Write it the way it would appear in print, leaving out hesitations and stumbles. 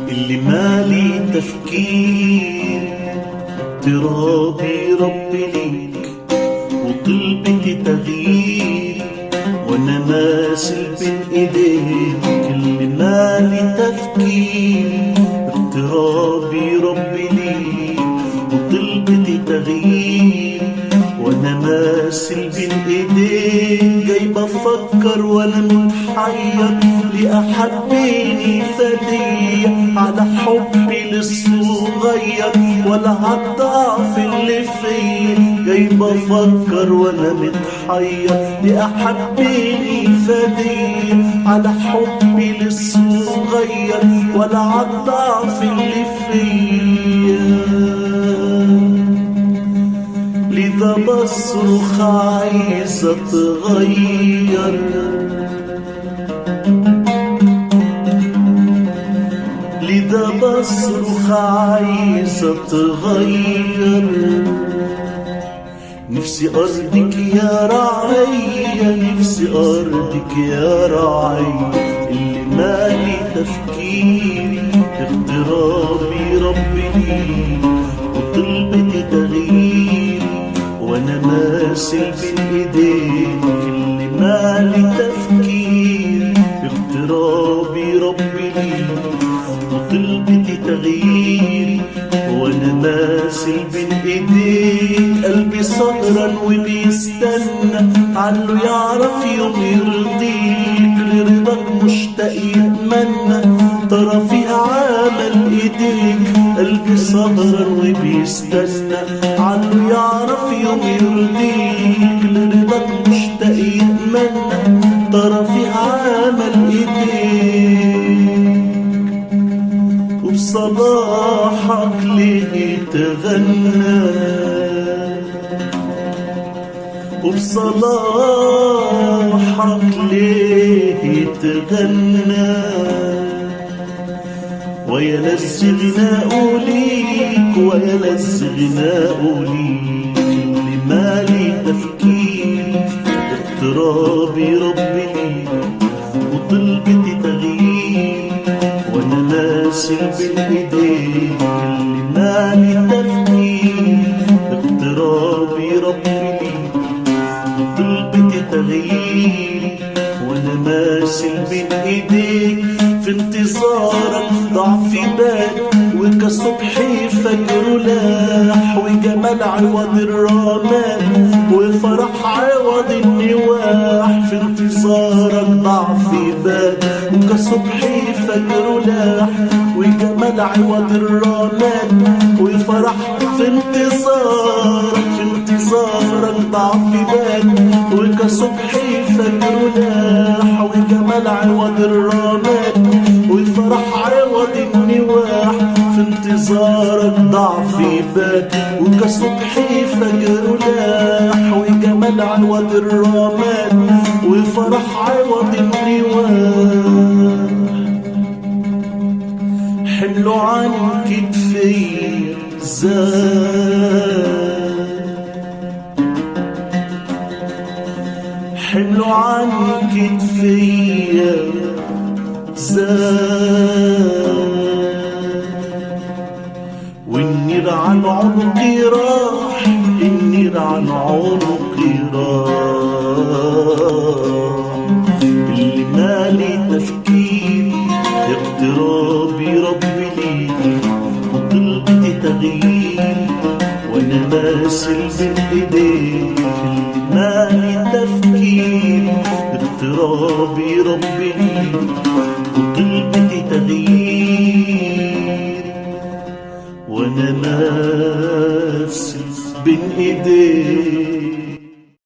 اللي مالي تفكير اضطرابي ربي ليك وطلبتي تغيير وانا ماسل بين ايديك. اللي مالي تفكير اضطرابي ربي ليك وطلبتي تغيير وانا ماسل بين ايديك. جاي بفكر وانا متحير لأحبيني فدية على حبي للصغير ولا عالضعف اللي فيا. جاي بفكر وانا متحير لأحبيني فدية على حبي للصغير ولا عالضعف اللي فيا. لذا بصرخ عايز اتغير، لذا بصرخ عايز اتغير. نفسي ارضك يا رعية، نفسي ارضك يا رعية. اللي مالي تفكيري اضطرابي ربي ليك وطلبتي تغيير وانا ماسل بين ايديك. اللي مالي تفكيري اضطرابي ربي ليك وطلبتي تغييري وانا ماسل بين ايديك. قلبي سهران وبيستنى عالله يعرف يوم يرضيك، لرضاك مشتاق يتمنى ترى فيها عمل ايديك. قلبي سهران وبيستنى عالله يعرف يوم يرضيك، لرضاك مشتاق يتمنى ترى فيها عمل ايديك. وبصباحك ليه تغنى، وبصباحك ليه تغنى. ويا لذ غناء ليك، ويا لذ غناء ليك. اللي مالي تفكيري اضطرابي ربي ليك وطلبتي تغيير وانا ماسل بين ايديك. اللي مالي تفكيري اضطرابي ربي ليك وطلبتي تغيير وانا ماسل بين ايديك. في انتظارك ضعفي بان وكصبحي فجر لاح، وجمال عوض الرمان وفرح عوض النواح. في انتظارك ضعفي بان وكصبحي فجر لاح، وجمال عوض الرمان وفرح. في انتظارك، في انتظارك ضعفي بان وكصبحي فجر لاح، وجمال عوض الرمان وفرح عوض النواح. في انتظارك ضعفي بان وكصبحي فجر لاح، وجمال عوض الرمان وفرح عوض النواح. حملوا عن كتفي زاد، حملوا عن كتفي زاد. والنير عن عنقي راح، النير عن عنقي راح. اللي مالي تفكيري اقترابي ربي ليك وطلبتي تغيير وانا ماسل بين ايديك. اللي مالي تفكيري اقترابي ربي ليك وطلبتي تغيير وانا ماسل بين ايديك.